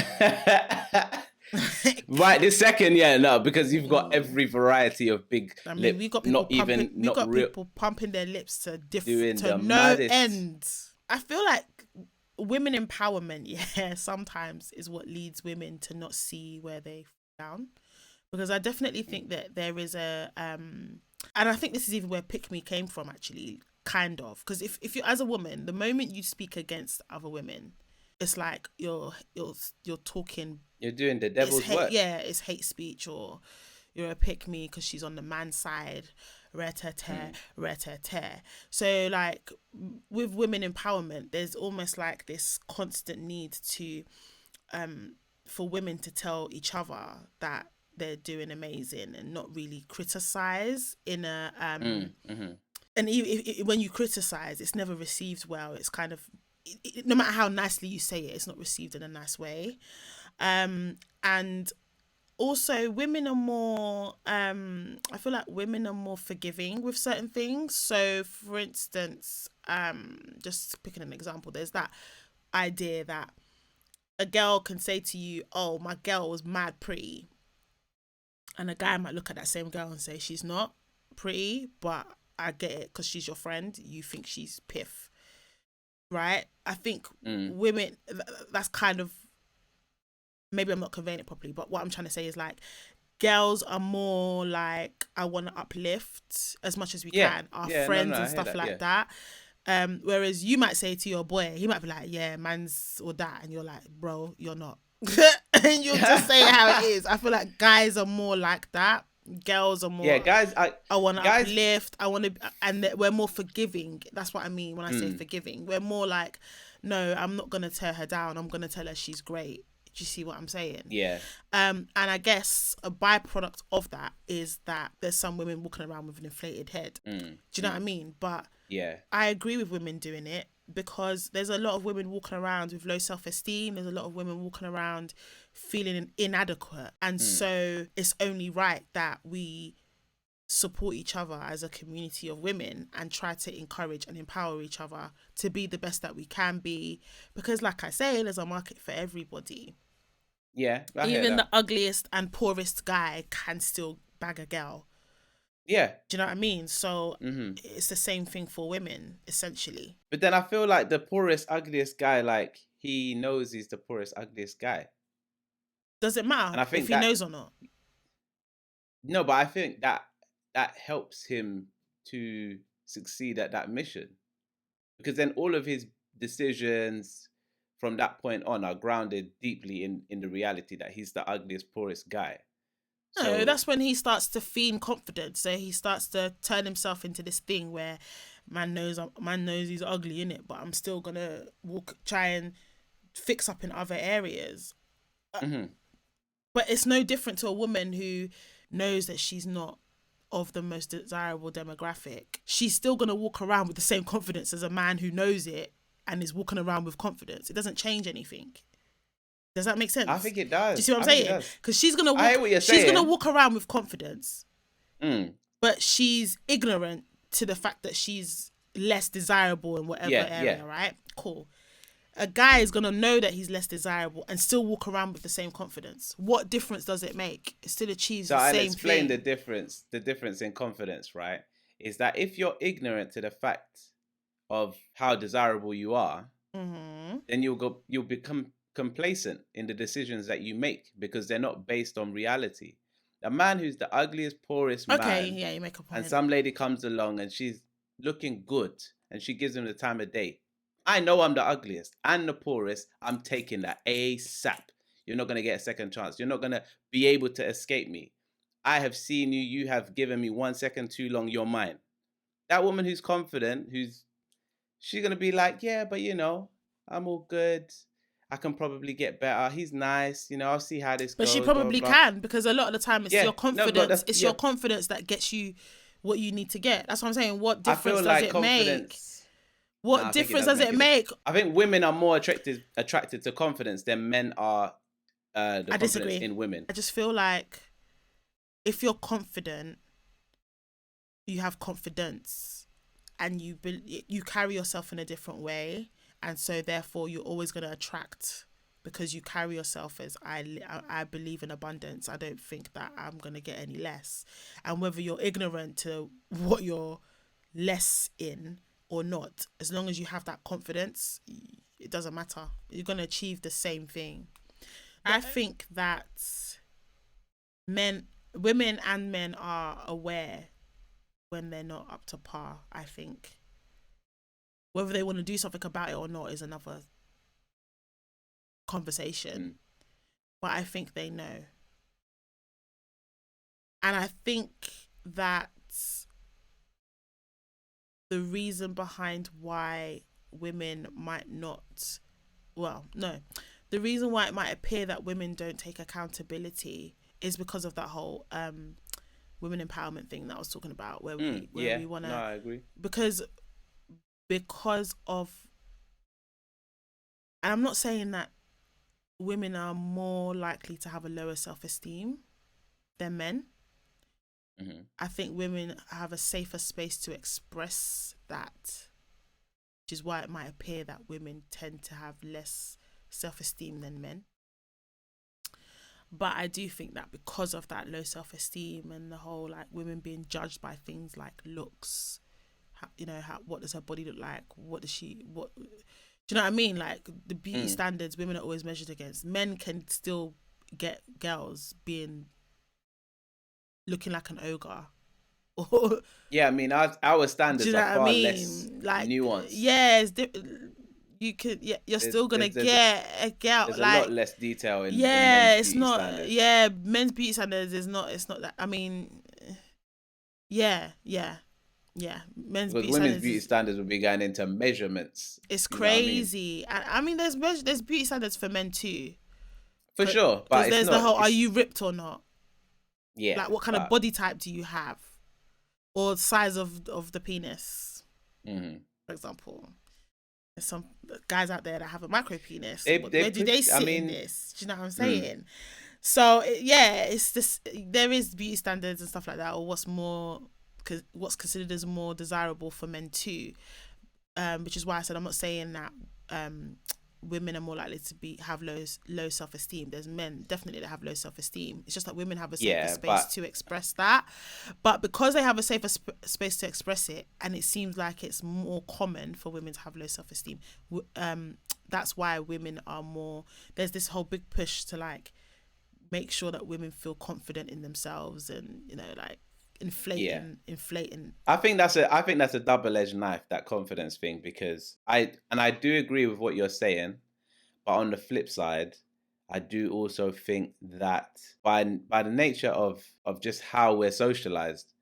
Right this second, because you've got every variety of big lip. We got people people pumping their lips to no maddest end. I feel like women empowerment, sometimes is what leads women to not see where they fall down. Because I definitely think that there is a and I think this is even where pick me came from, actually, kind of. Because if you're, as a woman, the moment you speak against other women, it's like you're talking. You're doing the devil's work. Yeah, it's hate speech, or you're a pick me because she's on the man's side. So like with women empowerment, there's almost like this constant need to for women to tell each other that they're doing amazing and not really criticize in a and even when you criticize, it's never received well. It's kind of, no matter how nicely you say it, it's not received in a nice way. And also women are more I feel like women are more forgiving with certain things. So for instance, just picking an example, there's that idea that a girl can say to you, "Oh, my girl was mad pretty," and a guy might look at that same girl and say, "She's not pretty, but I get it because she's your friend. You think she's piff." Right? I think women, that's kind of, maybe I'm not conveying it properly, but what I'm trying to say is like, girls are more like, I want to uplift as much as we can, our friends and stuff like that. Whereas you might say to your boy, he might be like, "Yeah, man's or that," and you're like, "Bro, you're not." And you'll just say how it is. I feel like guys are more like that. Girls are more. Yeah, guys. I want to uplift. I want to, and we're more forgiving. That's what I mean when I say forgiving. We're more like, no, I'm not gonna tear her down. I'm gonna tell her she's great. Do you see what I'm saying? Yeah. And I guess a byproduct of that is that there's some women walking around with an inflated head. Do you know what I mean? But yeah, I agree with women doing it, because there's a lot of women walking around with low self-esteem. There's a lot of women walking around feeling inadequate. And so it's only right that we support each other as a community of women and try to encourage and empower each other to be the best that we can be. Because like I say, there's a market for everybody. Yeah. Even the ugliest and poorest guy can still bag a girl. Yeah. Do you know what I mean? So it's the same thing for women, essentially. But then I feel like the poorest, ugliest guy, like, he knows he's the poorest, ugliest guy. Does it matter and I think if he knows or not? No, but I think that helps him to succeed at that mission. Because then all of his decisions from that point on are grounded deeply in the reality that he's the ugliest, poorest guy. No, that's when he starts to feign confidence. So he starts to turn himself into this thing where man knows he's ugly, innit? But I'm still gonna try and fix up in other areas. But it's no different to a woman who knows that she's not of the most desirable demographic. She's still gonna walk around with the same confidence as a man who knows it and is walking around with confidence. It doesn't change anything. Does that make sense? I think it does. Do you see what I'm saying? Because she's gonna walk around with confidence, but she's ignorant to the fact that she's less desirable in whatever area, right? Cool. A guy is gonna know that he's less desirable and still walk around with the same confidence. What difference does it make? It still achieves the same thing. So I'll explain the difference. The difference in confidence, right, is that if you're ignorant to the fact of how desirable you are, then you'll become complacent in the decisions that you make because they're not based on reality. A man who's the ugliest, poorest Okay, man, yeah, you make a point. and some lady comes along and she's looking good and she gives him the time of day. I know I'm the ugliest and the poorest. I'm taking that ASAP. You're not going to get a second chance. You're not going to be able to escape me. I have seen you. You have given me 1 second too long. You're mine. That woman who's confident, she's going to be like, yeah, but I'm all good. I can probably get better. He's nice. I'll see how this goes. But she probably blah, blah. can, because a lot of the time it's your confidence. It's your confidence that gets you what you need to get. That's what I'm saying. What difference does it make? What difference does it make? I think women are more attracted to confidence than men are the confidence in women. I just feel like if you're confident, you have confidence, and you carry yourself in a different way, and so therefore you're always going to attract, because you carry yourself as I believe in abundance. I don't think that I'm going to get any less. And whether you're ignorant to what you're less in or not, as long as you have that confidence, it doesn't matter. You're going to achieve the same thing. I think that women and men are aware when they're not up to par. I think whether they want to do something about it or not is another conversation. But I think they know. And I think that the reason behind why women might not, the reason why it might appear that women don't take accountability is because of that whole women empowerment thing that I was talking about, where we want to. No, I agree. Because of, and I'm not saying that women are more likely to have a lower self-esteem than men. Mm-hmm. I think women have a safer space to express that, which is why it might appear that women tend to have less self-esteem than men. But I do think that because of that low self-esteem and the whole women being judged by things like looks, what does her body look like? Do you know what I mean? Like the beauty standards women are always measured against. Men can still get girls looking like an ogre. Yeah, I mean, our standards are far less nuanced. Yeah, you could. Yeah, you're still gonna get a girl. There's a lot less detail in it's beauty not. standards. Yeah, men's beauty standards is not. It's not that. I mean, yeah. Men's Women's beauty standards would be going into measurements. It's crazy. I mean, there's beauty standards for men too. For sure, but there's the whole: are you ripped or not? Yeah. Like, what kind of body type do you have, or size of the penis? Mm-hmm. For example, there's some guys out there that have a micro penis. Where do they sit in this? Do you know what I'm saying? So it's this. There is beauty standards and stuff like that, or what's considered as more desirable for men too, which is why I said I'm not saying that women are more likely to have low self-esteem. There's men definitely that have low self-esteem. It's just that women have a safer space to express that. But because they have a safer space to express it, and it seems like it's more common for women to have low self-esteem, that's why women are more. There's this whole big push to make sure that women feel confident in themselves, and inflating. I think that's a double-edged knife, that confidence thing, because I do agree with what you're saying, but on the flip side, I do also think that by the nature of just how we're socialized,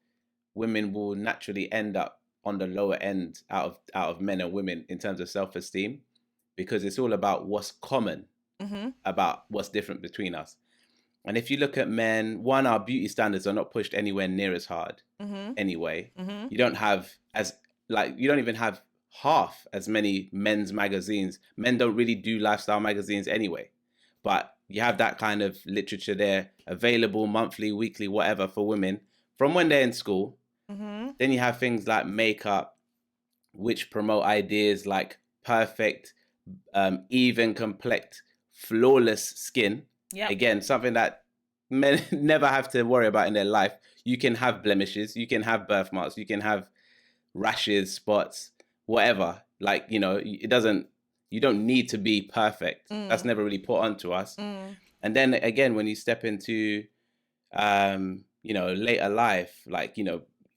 women will naturally end up on the lower end out of men and women in terms of self-esteem, because it's all about what's common, about what's different between us. And if you look at men, our beauty standards are not pushed anywhere near as hard. Anyway, you don't even have half as many men's magazines. Men don't really do lifestyle magazines anyway, but you have that kind of literature there available monthly, weekly, whatever, for women from when they're in school. Then you have things like makeup, which promote ideas like perfect, even complex, flawless skin. Yep. Again, something that men never have to worry about in their life. You can have blemishes, you can have birthmarks, you can have rashes, spots, whatever. It doesn't You don't need to be perfect. That's never really put onto us. And then again, when you step into, later life, like,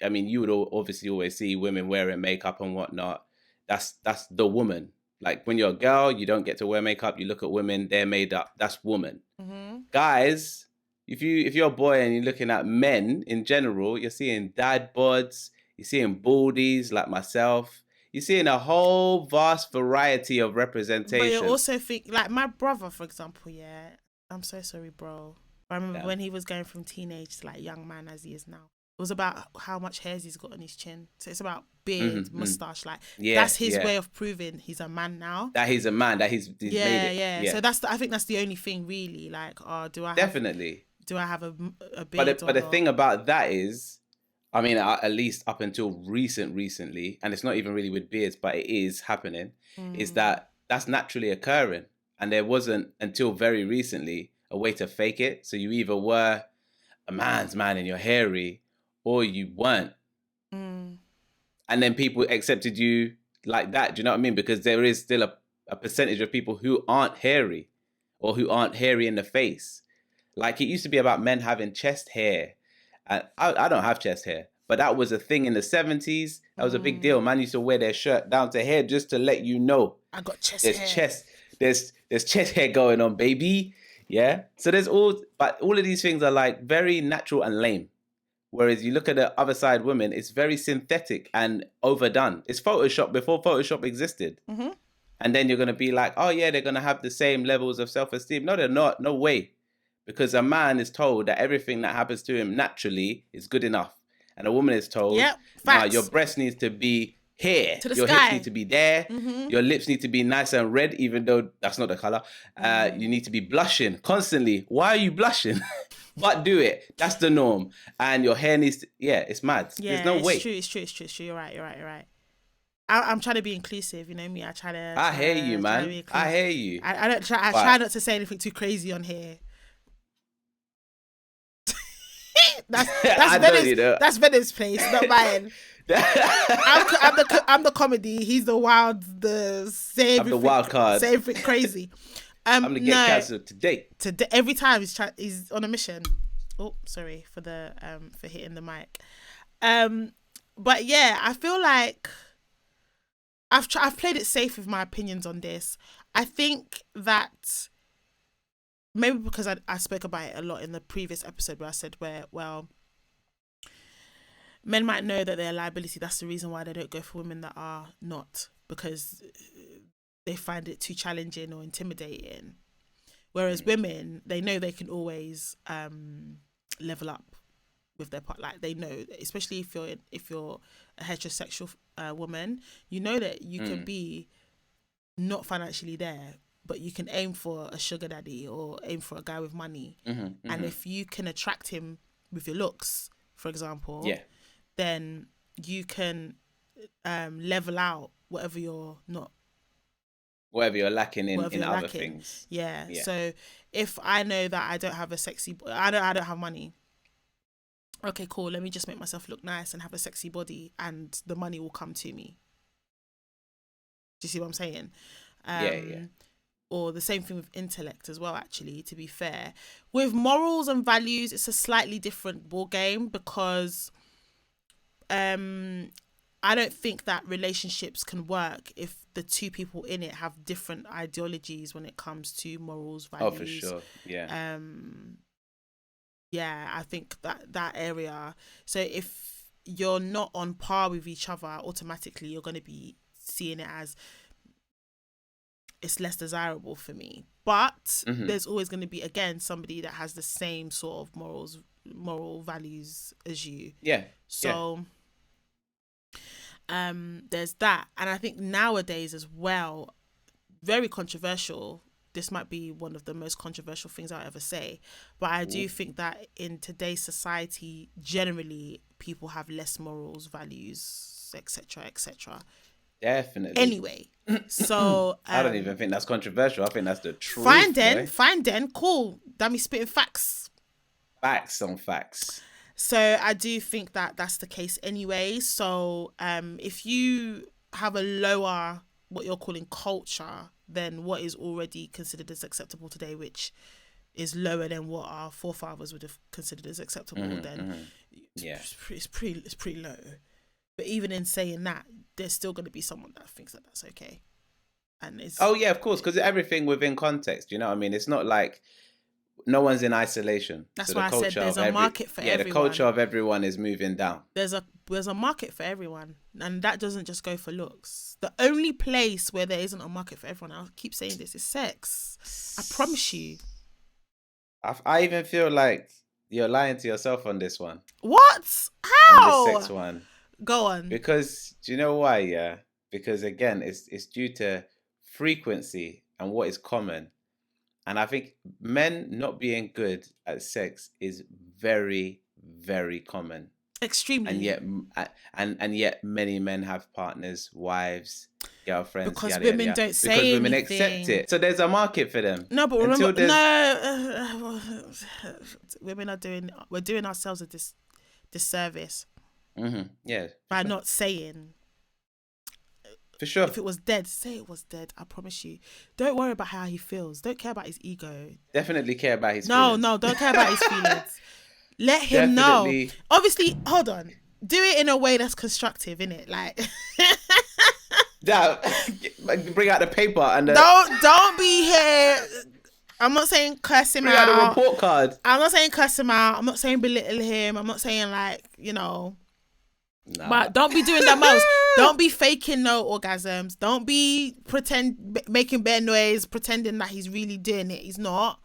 I mean, you would obviously always see women wearing makeup and whatnot. That's the woman. Like when you're a girl, you don't get to wear makeup. You look at women, they're made up. That's woman. Guys, if you're a boy and you're looking at men in general, you're seeing dad bods, you're seeing baldies like myself. You're seeing a whole vast variety of representation. But you also think, like my brother, for example, yeah. I'm so sorry, bro. I remember when he was going from teenage to like young man as he is now. It was about how much hairs he's got on his chin. So it's about beard, mustache. Like that's his way of proving he's a man now. That he's a man. That he's made it. Yeah. So I think that's the only thing really. Like, do I have a beard? But the thing about that is, I mean, at least up until recently, and it's not even really with beards, but it is happening, is that's naturally occurring. And there wasn't, until very recently, a way to fake it. So you either were a man's man and you're hairy, or you weren't. And then people accepted you like that. Do you know what I mean? Because there is still a percentage of people who aren't hairy, or who aren't hairy in the face. Like it used to be about men having chest hair. I don't have chest hair, but that was a thing in the 70s. That was a big deal. Man used to wear their shirt down to hair just to let you know. I got chest hair. There's chest hair going on, baby. Yeah. So but all of these things are like very natural and lame. Whereas you look at the other side women, it's very synthetic and overdone. It's Photoshop before Photoshop existed. And then you're going to be like, oh yeah, they're going to have the same levels of self-esteem. No, they're not. No way. Because a man is told that everything that happens to him naturally is good enough. And a woman is told, your breast needs to be here. To the your sky. hips need to be there. Your lips need to be nice and red, even though that's not the color. You need to be blushing constantly. Why are you blushing? But do it. That's the norm. And your hair needs to, it's mad. Yeah, there's no way. It's true. You're right. I'm trying to be inclusive, you know me. I hear you, man. I hear you. I try not to say anything too crazy on here. That's Bennett's place, not mine. I'm the comedy. He's the wild. I'm the wild card. Say everything crazy. I'm gonna get cancelled today. Every time he's on a mission. Oh, sorry for for hitting the mic. But yeah, I feel like I've played it safe with my opinions on this. I think that. Maybe because I spoke about it a lot in the previous episode where I said men might know that they're a liability. That's the reason why they don't go for women that are not, because they find it too challenging or intimidating. Whereas women, they know they can always level up with their part. Like they know, especially if you're a heterosexual woman, you know that you can be not financially there, but you can aim for a sugar daddy or aim for a guy with money. And if you can attract him with your looks, for example, then you can level out whatever you're not. Whatever you're lacking in other things. Yeah. So if I know that I don't have I don't have money. Okay, cool. Let me just make myself look nice and have a sexy body, and the money will come to me. Do you see what I'm saying? Or the same thing with intellect as well, actually, to be fair. With morals and values, it's a slightly different ball game, because I don't think that relationships can work if the two people in it have different ideologies when it comes to morals, values. Oh, for sure. Yeah. I think that area. So if you're not on par with each other, automatically you're going to be seeing it as it's less desirable for me. But there's always going to be, again, somebody that has the same sort of moral values as you. Yeah. So there's that. And I think nowadays as well, very controversial. This might be one of the most controversial things I'll ever say. But I do think that in today's society, generally, people have less morals, values, etc., etc. Definitely. Anyway, so I don't even think that's controversial. I think that's the truth. Fine then, cool. That me spitting facts. Facts on facts. So I do think that that's the case anyway. So if you have a lower, what you're calling culture, than what is already considered as acceptable today, which is lower than what our forefathers would have considered as acceptable, then it's pretty low. But even in saying that, there's still going to be someone that thinks that that's okay. And it's of course, because everything within context, you know what I mean? It's not like no one's in isolation. That's why I said there's a market for everyone. The culture of everyone is moving down. There's a market for everyone, and that doesn't just go for looks. The only place where there isn't a market for everyone, I'll keep saying this, is sex. I promise you. I even feel like you're lying to yourself on this one. What? How? On the sex one. Go on. Because, do you know why? Yeah. Because again, it's due to frequency and what is common. And I think men not being good at sex is very, very common. Extremely. And yet many men have partners, wives, girlfriends. Because women don't say anything. Because women accept it. So there's a market for them. No, but remember, we're doing ourselves a disservice. Yeah. By not saying. For sure. If it was dead, say it was dead. I promise you. Don't worry about how he feels. Don't care about his ego. Definitely care about his feelings. No, don't care about his feelings. Let him know. Obviously, hold on. Do it in a way that's constructive, innit? Like, bring out the paper and don't be here. I'm not saying curse him out. Bring out the report card. I'm not saying curse him out. I'm not saying belittle him. I'm not saying Nah. But don't be doing the most. Don't be faking no orgasms. Don't be making bare noise, pretending that he's really doing it. He's not.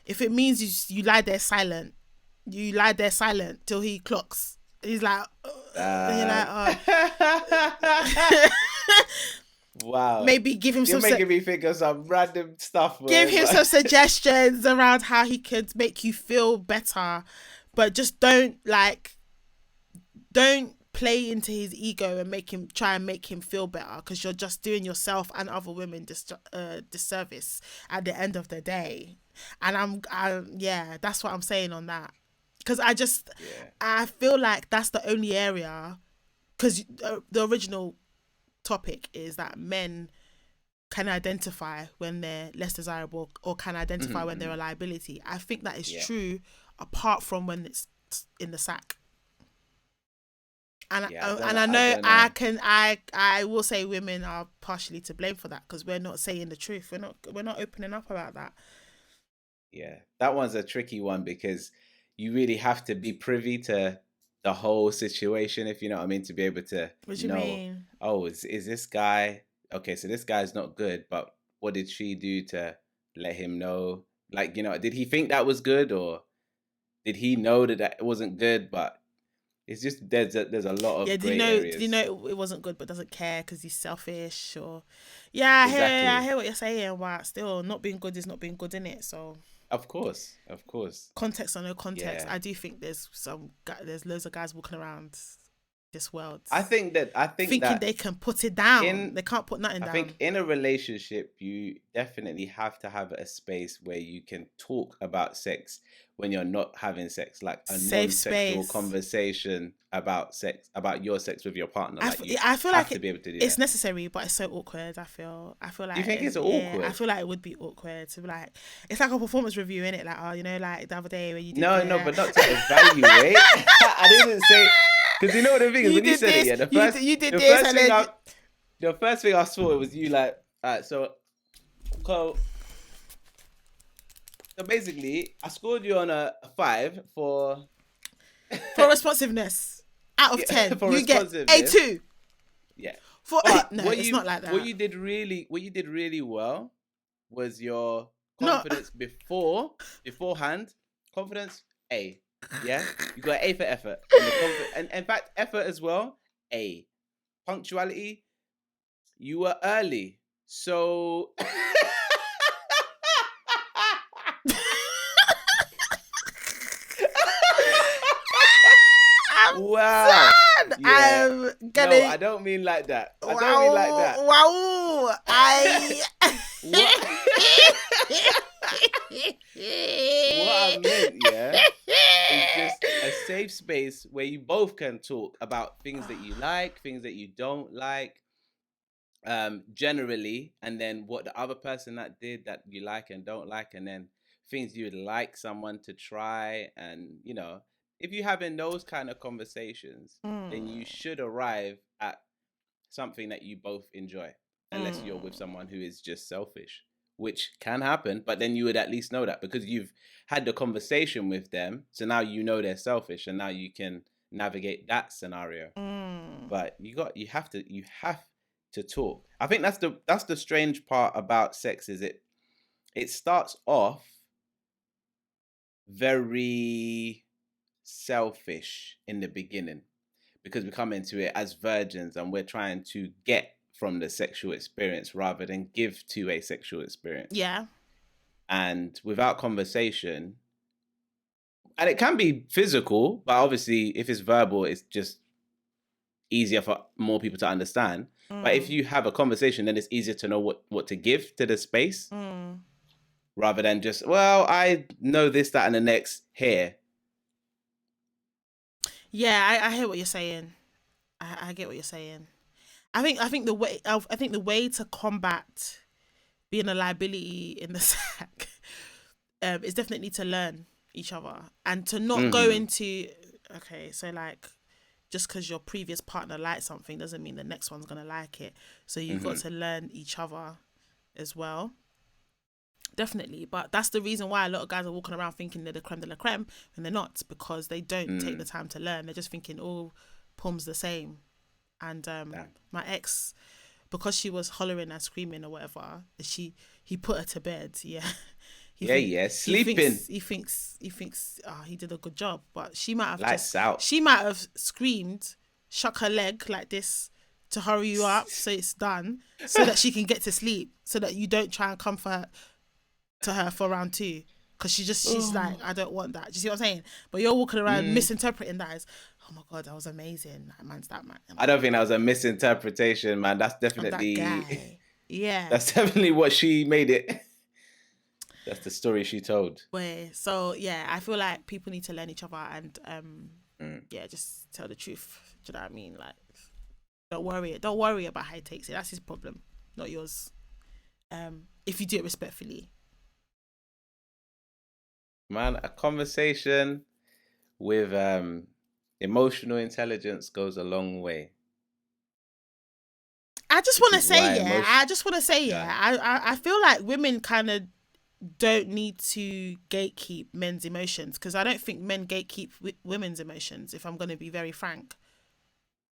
If it means you lie there silent, you lie there silent till he clocks. He's like, and you're like, oh. Wow. Maybe give him You're making me think of some random stuff. Give him some suggestions around how he could make you feel better, but just don't play into his ego and try and make him feel better, because you're just doing yourself and other women disservice at the end of the day. And that's what I'm saying on that, because I feel like that's the only area, because the original topic is that men can identify when they're less desirable or can identify when they're a liability. I think that is true apart from when it's in the sack. And I know I will say women are partially to blame for that, because we're not saying the truth. We're not opening up about that. Yeah, that one's a tricky one, because you really have to be privy to the whole situation, if you know what I mean, to be able to mean? Oh, is this guy okay? So this guy's not good, but what did she do to let him know? Like, did he think that was good, or did he know that it wasn't good? But it's just there's a lot of did you know it wasn't good but doesn't care because he's selfish? Or I hear what you're saying, but still, not being good is not being good, innit? So of course context or no context, I do think there's loads of guys walking around this world thinking that they can put it down. They can't put nothing down. I think in a relationship you definitely have to have a space where you can talk about sex when you're not having sex, like a non-sexual conversation about sex, about your sex with your partner. I feel like to be able to do it's that. Necessary, but it's so awkward. I feel like. You think it's awkward? I feel like it would be awkward to be like, it's like a performance review, innit? Like, like the other day when you did but not to evaluate. I didn't say, because you know what the thing is, when you said it, the first thing I saw, it was you like, alright, so basically, I scored you on a 5 for responsiveness out of 10. You get A2. Yeah. It's not like that. What you did really well was your confidence beforehand. Confidence A. Yeah, you got an A for effort, and in fact, effort as well. A. Punctuality. You were early, so. Wow. Yeah. No, I don't mean like that. Wow. What I meant, is just a safe space where you both can talk about things that you like, things that you don't like, generally, and then what the other person that did that you like and don't like, and then things you would like someone to try. And if you're having those kind of conversations, then you should arrive at something that you both enjoy, unless you're with someone who is just selfish, which can happen. But then you would at least know that because you've had the conversation with them, so now you know they're selfish, and now you can navigate that scenario. But you have to talk. I think that's the strange part about sex, is it starts off very selfish in the beginning, because we come into it as virgins and we're trying to get from the sexual experience rather than give to a sexual experience. Yeah. And without conversation, and it can be physical, but obviously if it's verbal, it's just easier for more people to understand. But if you have a conversation, then it's easier to know what to give to the space, rather than just, well, I know this, that, and the next here. Yeah, I hear what you're saying. I get what you're saying. I think the way to combat being a liability in the sack is definitely to learn each other and to not go into, okay, so like, just because your previous partner liked something doesn't mean the next one's gonna like it. So you've got to learn each other as well. Definitely. But that's the reason why a lot of guys are walking around thinking they're the creme de la creme when they're not, because they don't take the time to learn. They're just thinking, oh, Pum's the same. And my ex, because she was hollering and screaming or whatever, he put her to bed. Yeah. Sleeping. He thinks he did a good job, but she might have Lights out. She might have screamed, shook her leg like this to hurry you up so it's done, so that she can get to sleep, so that you don't try and comfort to her for round 2, because she's like, I don't want that. Do you see what I'm saying? But you're walking around misinterpreting that as, oh my god, that was amazing. That man's that man. I don't think that was a misinterpretation, man. That's definitely that guy. Yeah. That's definitely what she made it. That's the story she told. So yeah, I feel like people need to learn each other and just tell the truth. Do you know what I mean? Like, don't worry about how he takes it. That's his problem, not yours. If you do it respectfully. Man, a conversation with emotional intelligence goes a long way. I just want to say, I feel like women kind of don't need to gatekeep men's emotions, because I don't think men gatekeep women's emotions, if I'm going to be very frank.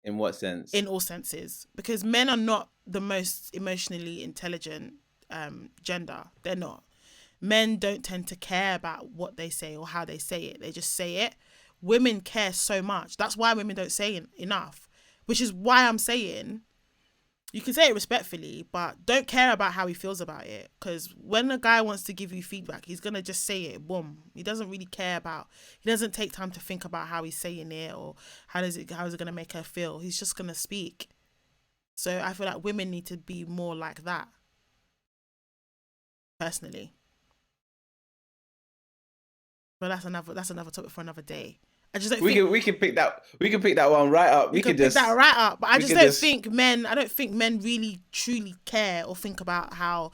In what sense? In all senses. Because men are not the most emotionally intelligent gender. They're not. Men don't tend to care about what they say or how they say it. They just say it. Women care so much. That's why women don't say enough, which is why I'm saying, you can say it respectfully, but don't care about how he feels about it. Because when a guy wants to give you feedback, he's going to just say it, boom. He doesn't really care about, he doesn't take time to think about how he's saying it or how is it going to make her feel. He's just going to speak. So I feel like women need to be more like that. Personally. But that's another topic for another day. I just don't think we can pick that one right up. We can just pick that right up. But I don't think men really truly care or think about how.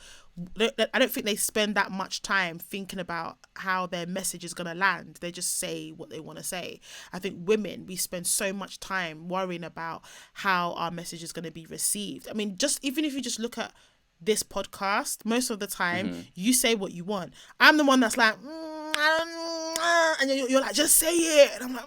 I don't think they spend that much time thinking about how their message is gonna land. They just say what they want to say. I think women, we spend so much time worrying about how our message is gonna be received. I mean, just even if you just look at this podcast, most of the time you say what you want. I'm the one that's like, and you're like, just say it, and I'm like,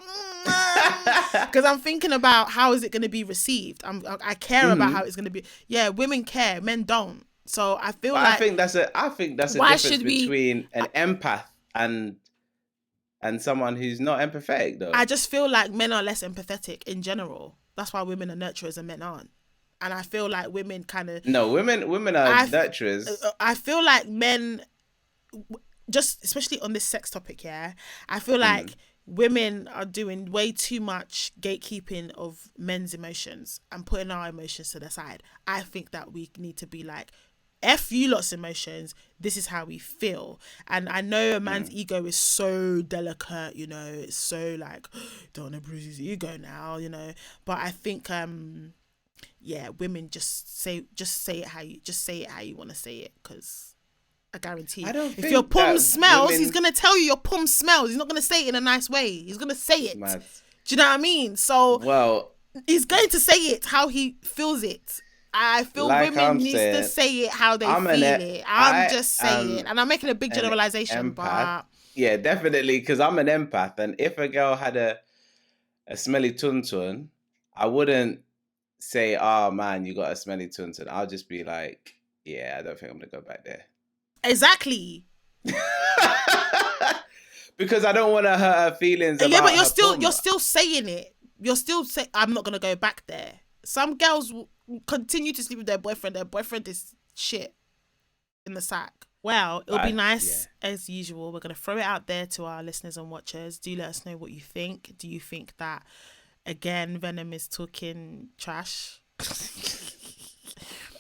because I'm thinking about how is it going to be received. I care about how it's going to be. Yeah, women care, men don't. So I feel like I think that's a difference between an empath and someone who's not empathetic, though. I just feel like men are less empathetic in general. That's why women are nurturers and men aren't. And I feel like women kind of... No, women are nurturers. I feel like men, just especially on this sex topic, yeah, I feel like women are doing way too much gatekeeping of men's emotions and putting our emotions to the side. I think that we need to be like, F you lot's emotions, this is how we feel. And I know a man's ego is so delicate, you know, it's so like, don't want to bruise his ego now, you know. But I think... yeah, women just say it how you want to say it, because I guarantee if your pum smells, he's gonna tell you your pum smells. He's not gonna say it in a nice way. He's gonna say it. Mad. Do you know what I mean? So well, he's going to say it how he feels it. I feel like women need to say it how they feel it. I'm just saying it, and I'm making a big generalization, but yeah, definitely, because I'm an empath, and if a girl had a smelly tuntun, I wouldn't say, "Oh man, you got a smelly tuntun." I'll just be like, "Yeah, I don't think I'm gonna go back there." Exactly. Because I don't want to hurt her feelings. Yeah, but you're still saying it. You're still saying, "I'm not gonna go back there." Some girls will continue to sleep with their boyfriend. Their boyfriend is shit in the sack. Well, it'll be nice as usual. We're gonna throw it out there to our listeners and watchers. Do let us know what you think. Do you think that, again, Venom is talking trash?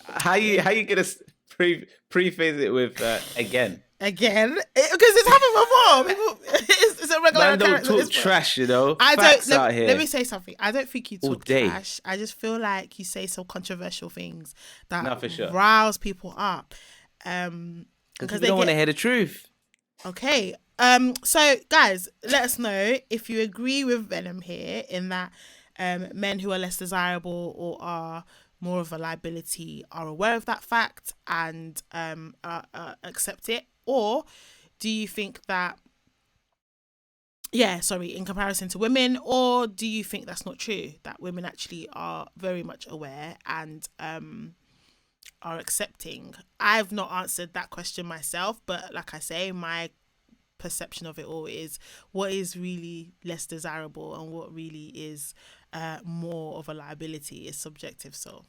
How you gonna preface it with again? Again, because it's happened before. It's a regular. Man, don't talk trash, you know. Let me say something. I don't think you talk trash. I just feel like you say some controversial things that rouse people up. Because they don't want to hear the truth. Okay. So guys, let us know if you agree with Venom here in that men who are less desirable or are more of a liability are aware of that fact and accept it, or do you think that in comparison to women, or do you think that's not true, that women actually are very much aware and are accepting? I've not answered that question myself, but like I say, my perception of it all is what is really less desirable and what really is more of a liability is subjective. So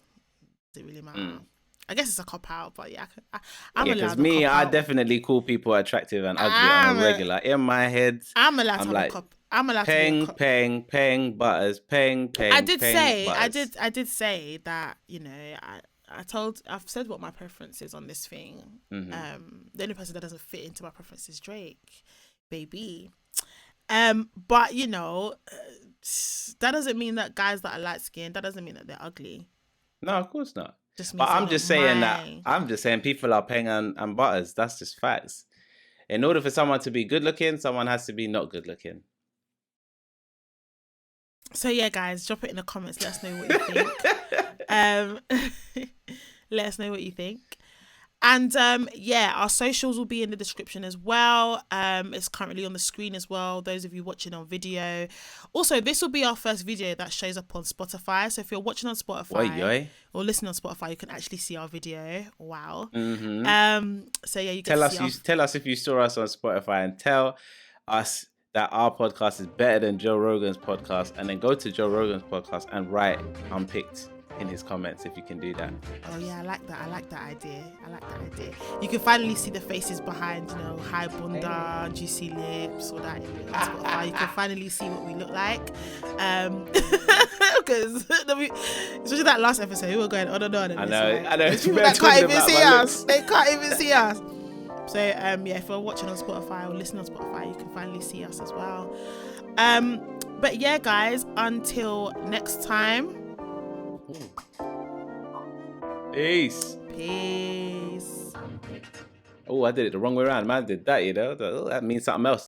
does it really matter? I guess it's a cop out, but I'm allowed. Because me, I definitely call people attractive and ugly on a regular. In my head, I'm allowed to have a cop. I'm allowed paying, to paying butters, paying. I did say that, you know, I've said what my preference is on this thing. Mm-hmm. The only person that doesn't fit into my preference is Drake, baby. But you know, that doesn't mean that guys that are light skinned, that doesn't mean that they're ugly. No, of course not. But I'm just saying people are paying and butters. That's just facts. In order for someone to be good looking, someone has to be not good looking. So yeah, guys, drop it in the comments. Let us know what you think. Let us know what you think. And our socials will be in the description as well. It's currently on the screen as well, those of you watching on video. Also, this will be our first video that shows up on Spotify. So if you're watching on Spotify or listening on Spotify, you can actually see our video. Wow. Mm-hmm. So yeah, you can tell us if you saw us on Spotify, and tell us that our podcast is better than Joe Rogan's podcast, and then go to Joe Rogan's podcast and write Unpicked in his comments if you can do that. Oh yeah, I like that idea. You can finally see the faces behind, you know, high bunda, juicy lips, all that. You can finally see what we look like. Because especially that last episode, we were going on and on. I know. People that can't even see us. They can't even see us. So if you're watching on Spotify or listening on Spotify, you can finally see us as well. But yeah, guys, until next time. Peace. Oh, I did it the wrong way around. Man did that, you know. That means something else.